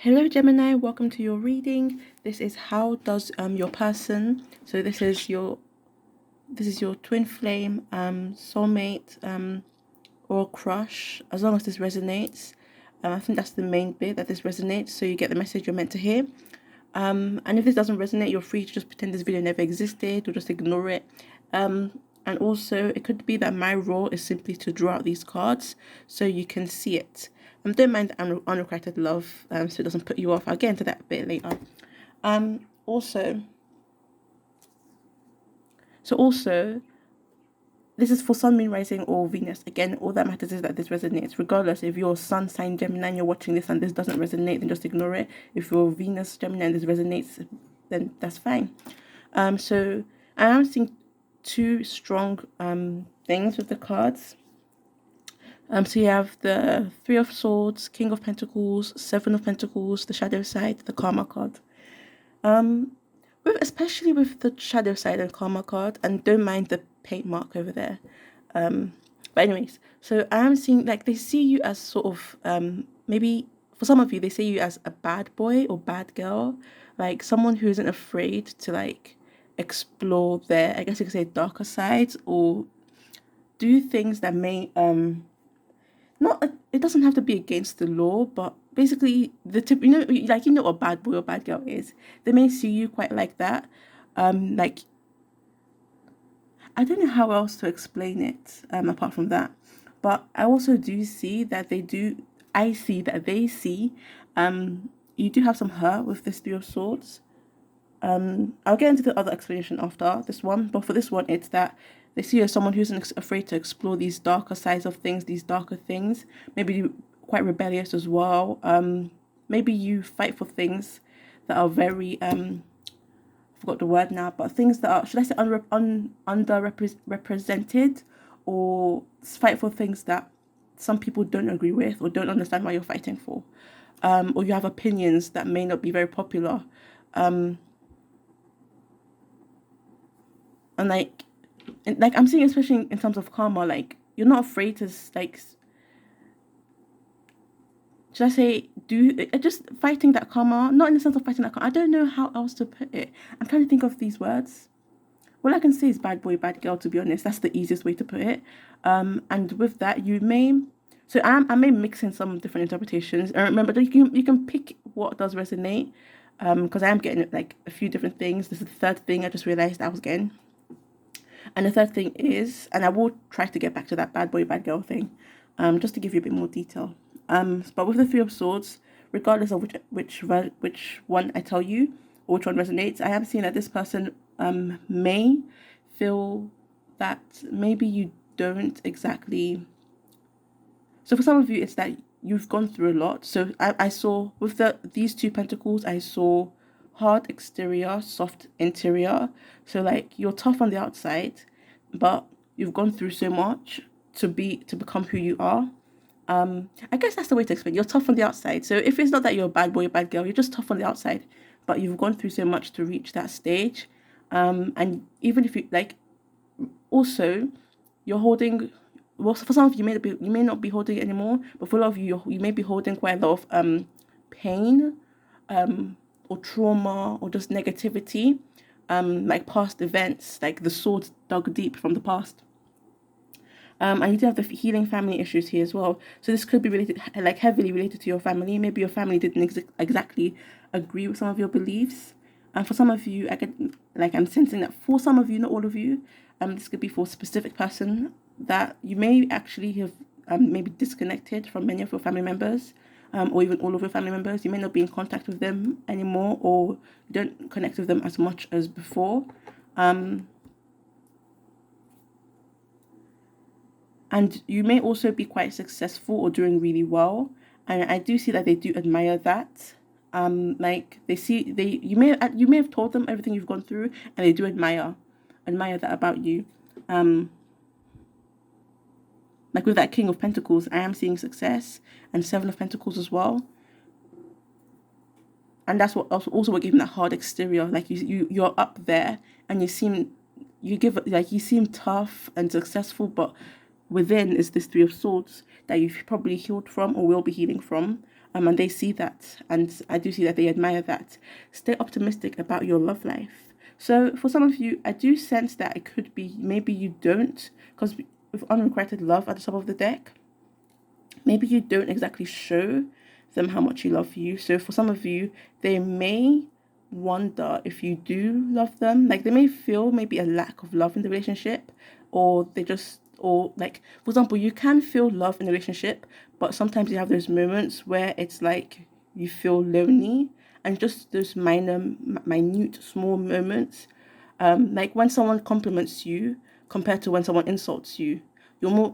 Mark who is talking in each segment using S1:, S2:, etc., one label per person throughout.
S1: Hello Gemini, welcome to your reading. This is how does your person, so this is your twin flame, soulmate, or crush, as long as this resonates. I think that's the main bit, that this resonates, so you get the message you're meant to hear. And if this doesn't resonate, you're free to just pretend this video never existed or just ignore it. And also, it could be that my role is simply to draw out these cards so you can see it. Don't mind unrequited love, so it doesn't put you off. I'll get into that a bit later. Also, this is for Sun, Moon, Rising, or Venus. Again, all that matters is that this resonates. Regardless, if you're Sun sign Gemini and you're watching this and this doesn't resonate, then just ignore it. If you're Venus Gemini and this resonates, then that's fine. So I am seeing two strong things with the cards. So you have the Three of Swords, King of Pentacles, Seven of Pentacles, the Shadow Side, the Karma card. Especially with the Shadow Side and Karma card, and don't mind the paint mark over there. But anyways, so I am seeing, like, they see you as sort of, maybe for some of you, they see you as a bad boy or bad girl, like someone who isn't afraid to, like, explore their, I guess you could say, darker sides, or do things that may, not, it doesn't have to be against the law, but basically the tip, like, what a bad boy or bad girl is. They may see you quite like that. Like, I don't know how else to explain it, apart from that. But I also do see that I see that they see, you do have some hurt with this Three of Swords. I'll get into the other explanation after this one, but for this one, it's that they see you as someone who's afraid to explore these darker sides of things, these darker things. Maybe quite rebellious as well. Maybe you fight for things that are very, I forgot the word now, but things that are, should I say, underrepresented, or fight for things that some people don't agree with or don't understand why you're fighting for. Or you have opinions that may not be very popular. And like I'm seeing, especially in terms of karma, like, you're not afraid to, like, should I say, just fighting that karma, not in the sense of fighting that karma. I don't know how else to put it. I'm trying to think of these words. All I can say is bad boy, bad girl, to be honest. That's the easiest way to put it. And with that, I may mix in some different interpretations. And remember, you can pick what does resonate, because I am getting, like, a few different things. This is the third thing I just realized I was getting. And the third thing is, and I will try to get back to that bad boy, bad girl thing, just to give you a bit more detail. But with the Three of Swords, regardless of which one I tell you, or which one resonates, I am seeing that this person may feel that maybe you don't exactly. So for some of you, it's that you've gone through a lot. So I saw with these two pentacles, I saw hard exterior, soft interior. So, like, you're tough on the outside, but you've gone through so much to become who you are. I guess that's the way to explain. You're tough on the outside. So if it's not that you're a bad boy, a bad girl, you're just tough on the outside, but you've gone through so much to reach that stage. And even if you, like, also, you're holding, well, for some of you, you may not be holding it anymore, but for a lot of you, you may be holding quite a lot of pain, or trauma, or just negativity, like past events, like the swords dug deep from the past. And you do have the healing family issues here as well. So this could be related, like, heavily related to your family. Maybe your family didn't exactly agree with some of your beliefs. And for some of you, I'm sensing that for some of you, not all of you, this could be for a specific person that you may actually have maybe disconnected from many of your family members, or even all of your family members. You may not be in contact with them anymore, or you don't connect with them as much as before. And you may also be quite successful or doing really well. And I do see that they do admire that. Like, you may have told them everything you've gone through, and they do admire that about you. Like with that King of Pentacles, I am seeing success, and Seven of Pentacles as well. And that's what also what gave them that hard exterior. Like, you're up there, and you seem tough and successful, but within is this Three of Swords that you've probably healed from or will be healing from. And they see that, and I do see that they admire that. Stay optimistic about your love life. So for some of you, I do sense that it could be maybe you don't, because with unrequited love at the top of the deck, maybe you don't exactly show them how much you love you. So for some of you, they may wonder if you do love them. Like they may feel maybe a lack of love in the relationship, or they just, or like, for example, you can feel love in a relationship, but sometimes you have those moments where it's like you feel lonely, and just those minute, small moments, like when someone compliments you compared to when someone insults you, you're more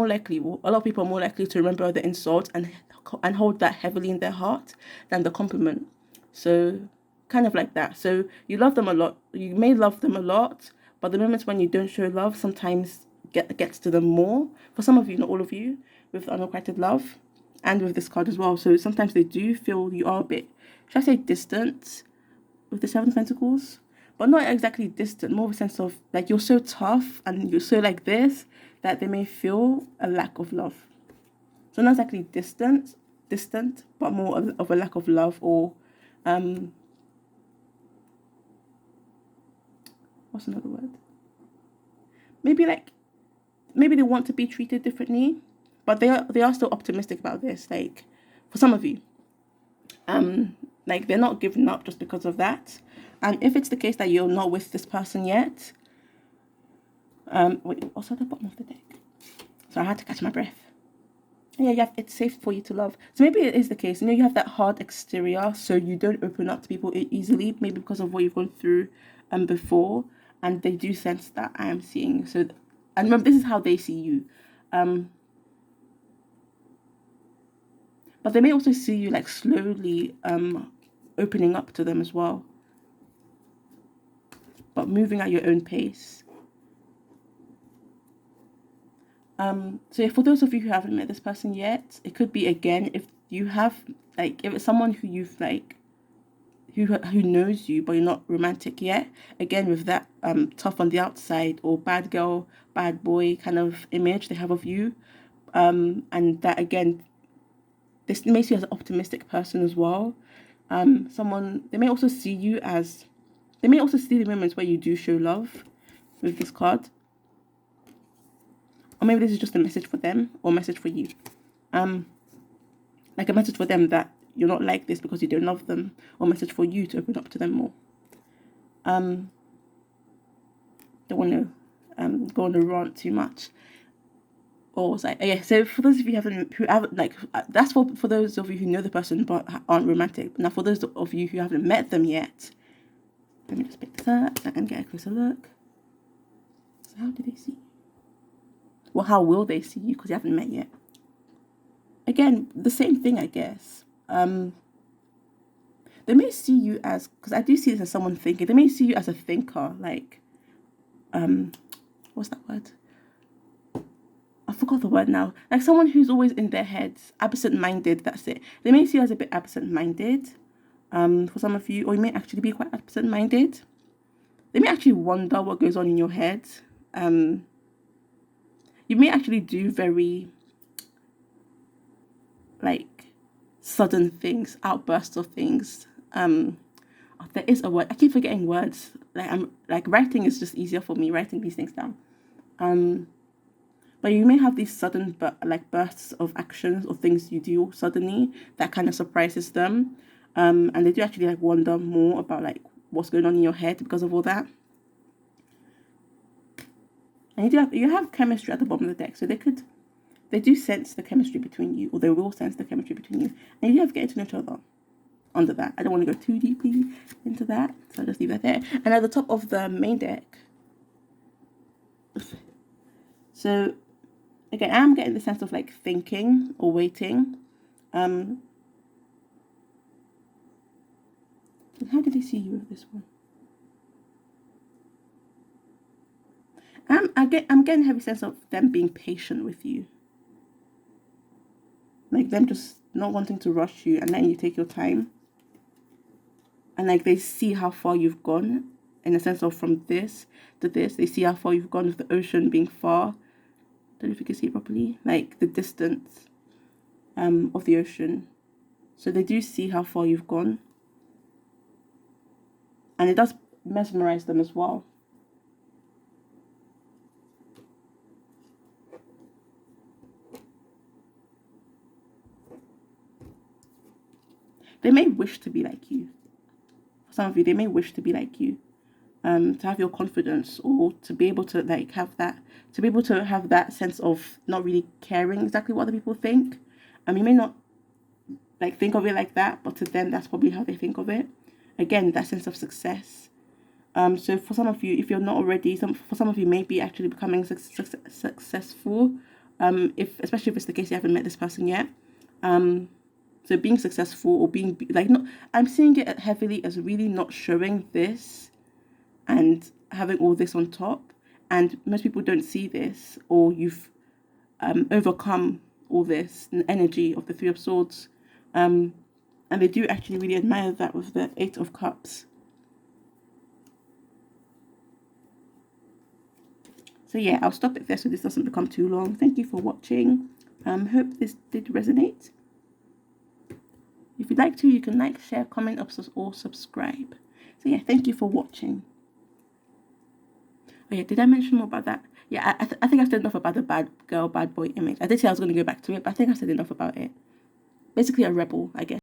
S1: likely, a lot of people are more likely to remember the insult and hold that heavily in their heart than the compliment. So kind of like that. So you love them a lot. You may love them a lot, but the moments when you don't show love sometimes gets to them more. For some of you, not all of you, with unrequited love and with this card as well. So sometimes they do feel you are a bit, should I say, distant with the Seven of Pentacles, but not exactly distant, more of a sense of like you're so tough and you're so like this that they may feel a lack of love. So not exactly distant, but more of a lack of love, or what's another word? Maybe they want to be treated differently, but they are still optimistic about this. Like for some of you, like they're not giving up just because of that. And if it's the case that you're not with this person yet, wait, also at the bottom of the deck. So I had to catch my breath. Yeah, it's safe for you to love. So maybe it is the case. You have that hard exterior, so you don't open up to people easily, maybe because of what you've gone through before, and they do sense that I am seeing. So, and remember, this is how they see you. But they may also see you like slowly opening up to them as well, but moving at your own pace. So for those of you who haven't met this person yet, it could be, again, if you have, like, if it's someone who you've, like, who knows you, but you're not romantic yet, again, with that tough on the outside, or bad girl, bad boy kind of image they have of you, and that, again, this makes you as an optimistic person as well. They may also see you as, they may also see the moments where you do show love with this card. Or maybe this is just a message for them, or a message for you. Like a message for them that you're not like this because you don't love them, or a message for you to open up to them more. Don't want to go on a rant too much. Or was yeah, so for those of you who haven't, like, that's for those of you who know the person but aren't romantic. Now for those of you who haven't met them yet, let me just pick this up so I can get a closer look. So how do they see you? Well, how will they see you? Because you haven't met yet. Again, the same thing, I guess. They may see you as, because I do see this as someone thinking, they may see you as a thinker, like, what's that word? I forgot the word now. Like someone who's always in their heads, absent-minded, that's it. They may see you as a bit absent-minded, for some of you, or you may actually be quite absent-minded. They may actually wonder what goes on in your head. You may actually do very, like, sudden things, outbursts of things. There is a word. I keep forgetting words. Like writing is just easier for me, writing these things down. But you may have these sudden bursts of actions or things you do suddenly that kind of surprises them. And they do actually like wonder more about like what's going on in your head because of all that. And you have chemistry at the bottom of the deck, so they do sense the chemistry between you, or they will sense the chemistry between you, and you have to get to know each other under that. I don't want to go too deeply into that, so I'll just leave that there. And at the top of the main deck, so again, I'm getting the sense of like thinking or waiting. How do they see you with this one? I'm getting a heavy sense of them being patient with you. Like them just not wanting to rush you and letting you take your time. And like they see how far you've gone, in a sense of from this to this. They see how far you've gone with the ocean being far. Don't know if you can see it properly. Like the distance of the ocean. So they do see how far you've gone. And it does mesmerize them as well. They may wish to be like you. For some of you, they may wish to be like you. To have your confidence, or to be able to like have that, to be able to have that sense of not really caring exactly what other people think. You may not like think of it like that, but to them, that's probably how they think of it. Again, that sense of success. So for some of you, if you're not already, for some of you, maybe actually becoming successful. Especially if it's the case you haven't met this person yet. So being successful, or being like, not, I'm seeing it heavily as really not showing this and having all this on top. And most people don't see this, or you've overcome all this energy of the Three of Swords. And they do actually really admire that with the Eight of Cups. So yeah, I'll stop it there so this doesn't become too long. Thank you for watching. Hope this did resonate. If you'd like to, you can like, share, comment, or subscribe. So yeah, thank you for watching. Oh yeah, did I mention more about that? Yeah, I think I've said enough about the bad girl, bad boy image. I did say I was going to go back to it, but I think I said enough about it. Basically a rebel, I guess.